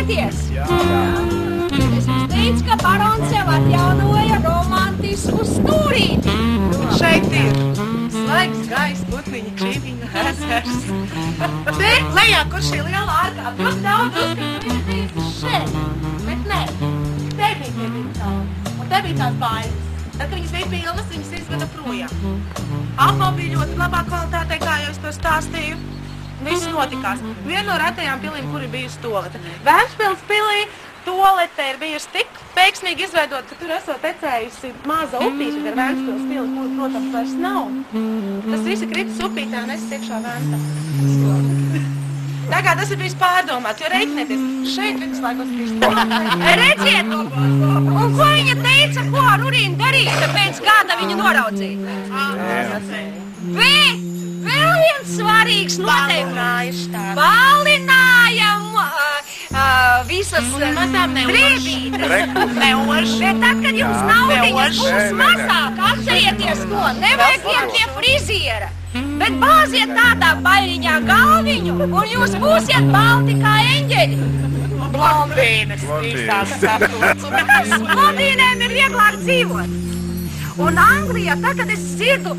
atcerieties? Es jums teicu, ka barons jau atjaunoja romantisku stūrīti. Šeit ir slaigs gaiss, putniņa, čīviņa, ezers. Te, lejā, kur šī liela ārkā, ļoti daudz uzskatu, viņa bija šeit. Bet nē, te bija tāda. Un te bija tās bailes. Tad, kad viņas bija pilnas, viņas izveda projām. Apā bija ļoti labā kvalitātē, kā jau es to stāstīju. Viss notikās. Viena no retajām pilīm, kur ir bijusi tolete. Vēnspils pilī tolete ir bijusi tik veiksmīgi izveidota, ka tur esot tecējusi maza upīša ar Vēnspils pili, kuru, protams, vairs nav. Tas viss ir kritis upītā un es iekšā Vēnta. Tā kā tas ir bijis pārdomāts, jo reiķinieties, šeit viens laikos krist. Redziet, un ko viņa teica, ko ar urīnu darīt, pēc gada viņu noraudzīja? Vēl viens svarīgs noteikums. Balinājam visas brīvītes. Bet tad, kad jums naudiņas būs mazāk, atcerieties to, nevajag iet pie friziera. Bet bāziet tādā baļiņā galviņu, un jūs būsiet balti kā eņģeļi. Blondīnes īstās sapūts. Blondīnēm ir vieglāk dzīvot. Un Anglijā, tā, kad es dzirdu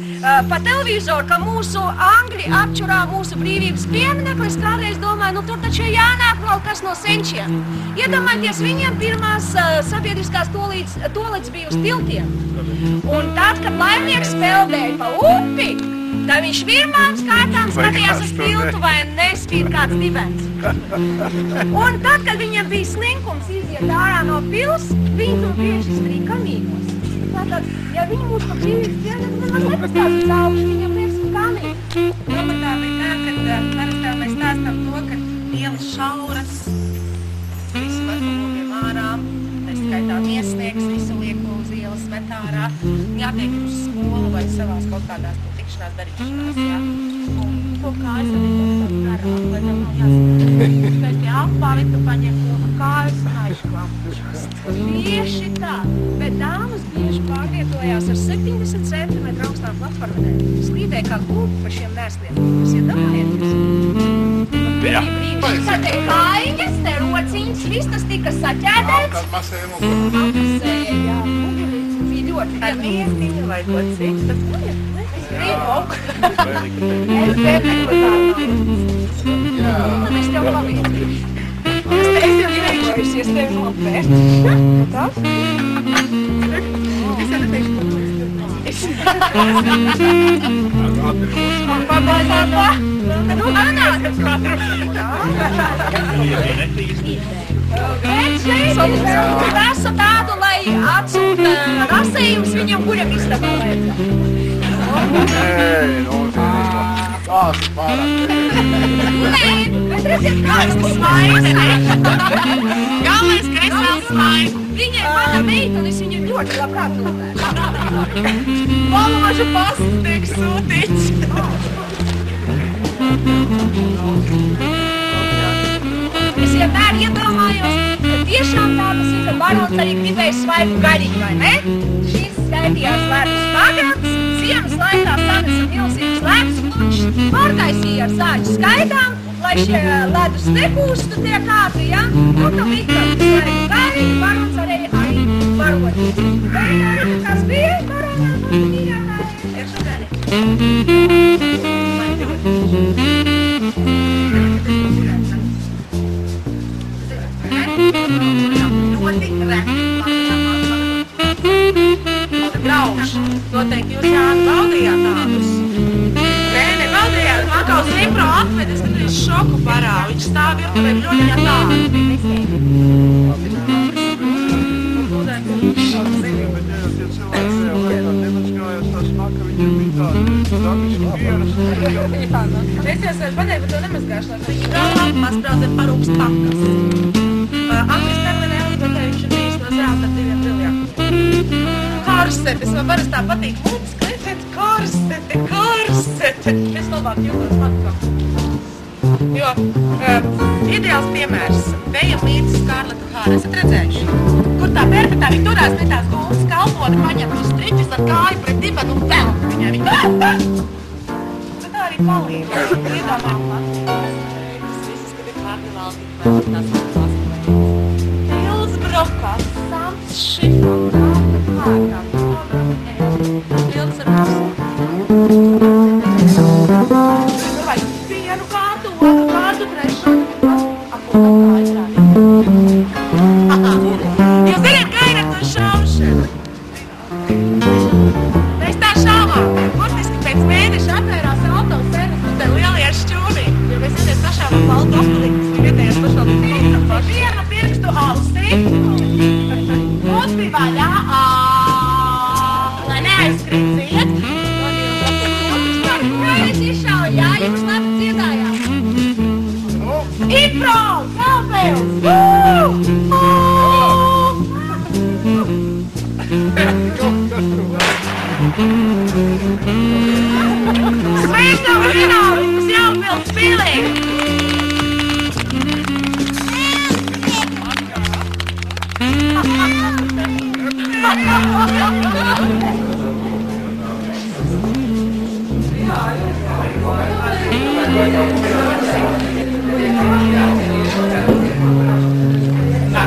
pa televizoru, ka mūsu Angļi apčurā mūsu brīvības pieminekli, es kādreiz domāju, nu tur taču jānāk vēl kas no senčiem. Iedomājieties, viņiem pirmās sabiedriskās tolets bija uz tiltiem. Un tad, kad laimnieks peldēja pa upi, tad viņš virmām skaitām skatījās uz tiltu vai nespīd kāds dibens. Un tad, kad viņiem bija slinkums iziet ārā no pils, viņi tur bieži izdarīja kamīgos. Tātad, ja viņi mūs pa brīvības pienāk, tad nemaz nepastās uz augšu, viņam liekas kamīgi. Pamatā bija tā, ka parastā mēs stāstam to, ka ielas šauras, visu met no logiem ārā, mēs skaitām iesniegs, visu lieku uz ielas met ārā, jātiek uz skolu vai savās kaut kādās tikšanās darīšanās, jā. Un to kājas arī kaut kāds garāk, lai tev nav jāsaka. Pēc pie apāvitu paņem to kājas un aizklām. Tieši tā, bet dāmas bieži pārvietojās ar 70 cm augstām platformēm. Slīdēja kā gulpi pa šiem mēsliem. Jūs iedomājieties? Jā. Tad te kājiņas, te rociņas, viss tas tika saķēdēts. Kāds masēja mugurā. Apsēja, jā. Mugurī bija ļoti Ar miestiņu vai ko citu, tad ko ir? Es gribu. Es tev Tad es tev palīdzīšu. Es jau grējušies tevi nopērt. Tas? Es jau neteikšu, ko es tur. Papa. Nu, anāt. Bet šeit es prasu tādu, lai atsūta rasējums viņam guļam istabā vajadzētu. Tās pārāk. Nē, bet redziet, kāds tas smaids. Galvenais, ka es vēl smaidu. Viņa ir mana meita, un es viņu ļoti labprāt nopērku. Valožu pasts tiek sūtīts. Es vienmēr iedomājos, ka tiešām tā tas ir, ka barons arī gribēja svaigu gaļiņu, vai ne? Šīs skaitījās ledus pagats, ziemas laikā sanesa milzīgs ledus klučs, pārtaisīja ar zāģu skaitām, lai šie ledus nekūstu tie kāti, ja? Un tam ikam svaigu gaļiņu barons varēja arī barot. Bet arī kas bija baronā, mums mīļākā ir šo gaļiņu. Ļoti reti. Drauši, noteikti jūs Jāni baudījāt tādus. Nē, nebaudījāt. Man kaut Sipro apved, es gandrīz šoku parāvu. Viņš stāv virtuvē bļoņā tādu. Es jau sevi pateicu, bet to nemazgāšanās. Viņi brauc apmās, brauc ar parūks pakas. Anglis terminē uzgatē, viņš ir bijis no zelta ar 2 briljantiem. Korsetes, man parastā patīk mūtas klipēt korsete. Es labāk jūtos matkam. Jo, ideāls piemērs. Vējam līdzi Skarleta Hāra. Esat redzējuši? Kur tā perfektā viņa turās pie tās gultas kalpota, paņem uz striķus ar kāju pret dibenu un vēl. Viņai Bet tā arī palīdz. Iedomājumā. Tas viss, kad ir pārdi valdīgi, tas ir tās Rokas, Sants Šifra, Kāda Pilcerās. Vai vienu kārtu, otru kārtu, trešu, apūtā izrādīt. Jūs zināt, kā ir ar to šaušanu? Mēs tā šauvām, burtiski pēc mēneša atvērās autoservis un te lielie šķūrī. Jo mēs vienreiz sašāvām baltu apelīti, kas bija vietējās pašvaldības ministra paši. Vienu pirkstu ausī, muti vaļā, lai neaizskrīt ciet. Mēs izšauju, jā, jums labi dziedājām. Impro, Kalpils! Sveicam, Rinālis, Jaunpils pilī!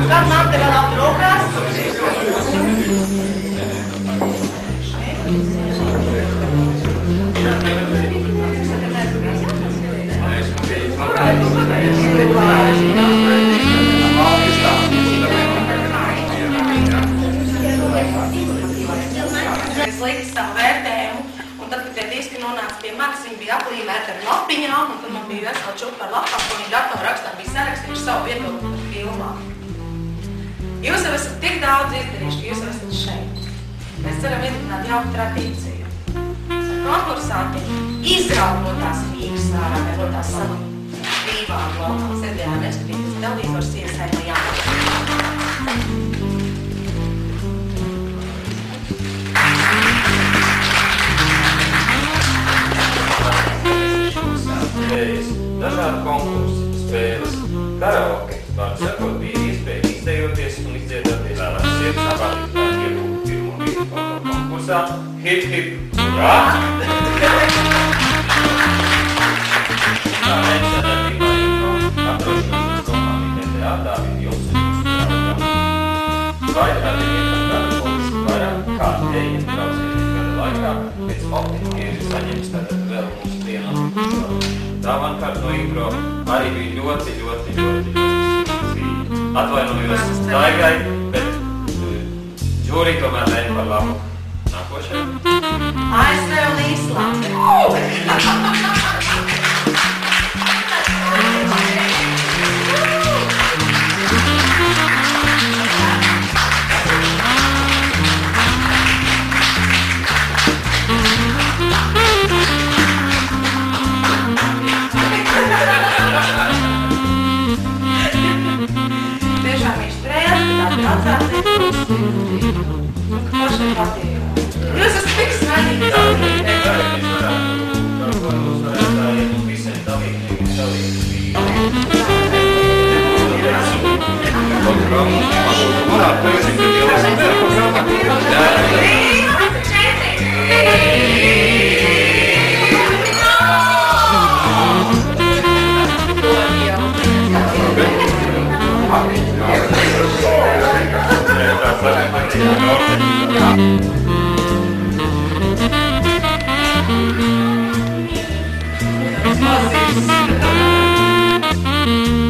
Kā man te vēl aptrūkās? Es liku savu vērtējumu, un tad, kad tie diski nonāca pie manis, viņi bija aplīmēti ar lapiņām, un tad man bija vesela čupa ar lapām, ko viņi datorrakstā bija sarakstījuši savu viedokli par filmām. Jūs jau esat tik daudz izdarījuši, ka jūs jau esat šeit. Mēs ceram iedibināt jauku tradīciju. Ar konkursantiem izraut no tās Rīgas ārā, no tās savu brīvām laukām sēdējām, neskatīties televizors iesaimajām. Dažādi konkursi, spēles, karaoke, var sakot, bija iespēja izdejoties un izdziedāties. Vēlēsiet sapātīt par iegūt pirmo vietu konkursā. Hip, hip, urā! Tā neizsadarbībā info, atrošanās komandī teātrā bija jums un jūsu draugam. Vai radiniet ar gada polisi vairāk, kā 9 braucieniem gada laikā, pēc optiķiem saņems tātad vēl mums vienu. Tā mankārt no Impro arī bija ļoti sīga. Atvainojos Daigai, bet žūrī tomēr lēma par labu. Nākošajā. ASV un Īslande. Tiešām viņš turējās, ka tādi atsācies un ka pašai patīk. Jūs esat tik smaidīgi. Jā, mēs varētu iet uz visiem dalībniekiem Thank you.